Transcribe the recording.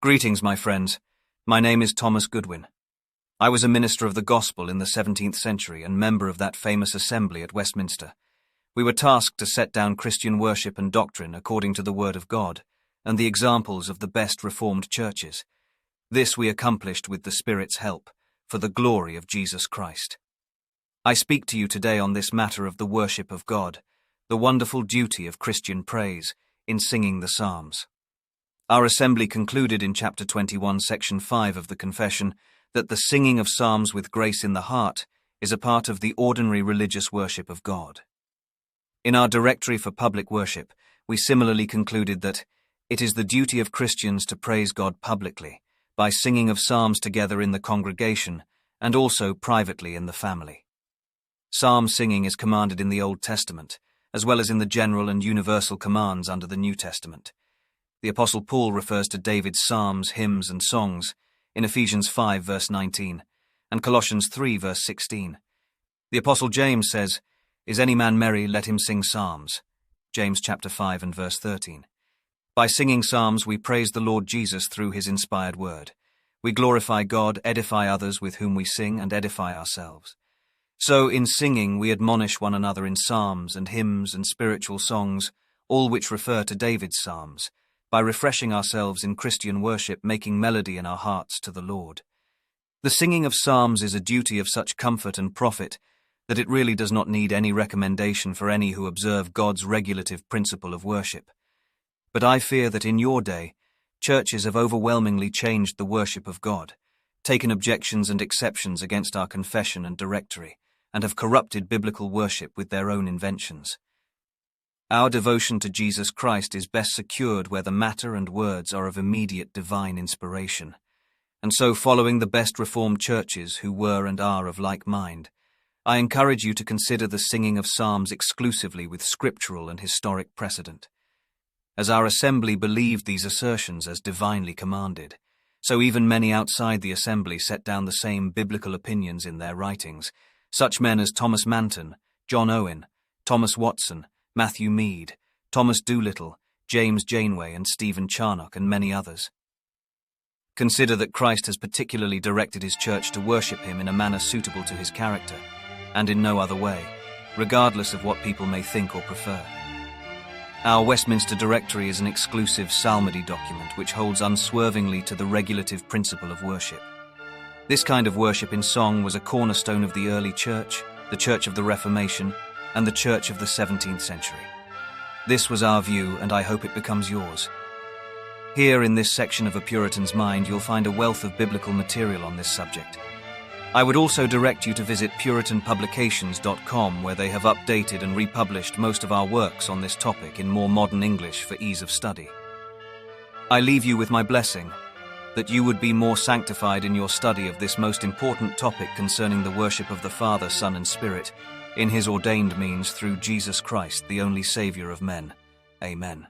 Greetings, my friends. My name is Thomas Goodwin. I was a minister of the gospel in the 17th century and member of that famous assembly at Westminster. We were tasked to set down Christian worship and doctrine according to the Word of God and the examples of the best Reformed churches. This we accomplished with the Spirit's help, for the glory of Jesus Christ. I speak to you today on this matter of the worship of God, the wonderful duty of Christian praise in singing the Psalms. Our assembly concluded in chapter 21, section 5 of the Confession that the singing of psalms with grace in the heart is a part of the ordinary religious worship of God. In our directory for public worship, we similarly concluded that it is the duty of Christians to praise God publicly by singing of psalms together in the congregation and also privately in the family. Psalm singing is commanded in the Old Testament, as well as in the general and universal commands under the New Testament. The Apostle Paul refers to David's psalms, hymns, and songs in Ephesians 5, verse 19, and Colossians 3, verse 16. The Apostle James says, "Is any man merry, let him sing psalms," James chapter 5 and verse 13. By singing psalms, we praise the Lord Jesus through his inspired word. We glorify God, edify others with whom we sing, and edify ourselves. So, in singing, we admonish one another in psalms and hymns and spiritual songs, all which refer to David's psalms, by refreshing ourselves in Christian worship, making melody in our hearts to the Lord. The singing of psalms is a duty of such comfort and profit that it really does not need any recommendation for any who observe God's regulative principle of worship. But I fear that in your day, churches have overwhelmingly changed the worship of God, taken objections and exceptions against our confession and directory, and have corrupted biblical worship with their own inventions. Our devotion to Jesus Christ is best secured where the matter and words are of immediate divine inspiration. And so, following the best Reformed churches who were and are of like mind, I encourage you to consider the singing of psalms exclusively with scriptural and historic precedent. As our assembly believed these assertions as divinely commanded, so even many outside the assembly set down the same biblical opinions in their writings, such men as Thomas Manton, John Owen, Thomas Watson, Matthew Mead, Thomas Doolittle, James Janeway, and Stephen Charnock, and many others. Consider that Christ has particularly directed his church to worship him in a manner suitable to his character, and in no other way, regardless of what people may think or prefer. Our Westminster Directory is an exclusive psalmody document which holds unswervingly to the regulative principle of worship. This kind of worship in song was a cornerstone of the early church, the Church of the Reformation, and the Church of the 17th century. This was our view, and I hope it becomes yours. Here in this section of A Puritan's Mind, you'll find a wealth of biblical material on this subject. I would also direct you to visit puritanpublications.com, where they have updated and republished most of our works on this topic in more modern English for ease of study. I leave you with my blessing, that you would be more sanctified in your study of this most important topic concerning the worship of the Father, Son, and Spirit, in his ordained means through Jesus Christ, the only Saviour of men. Amen.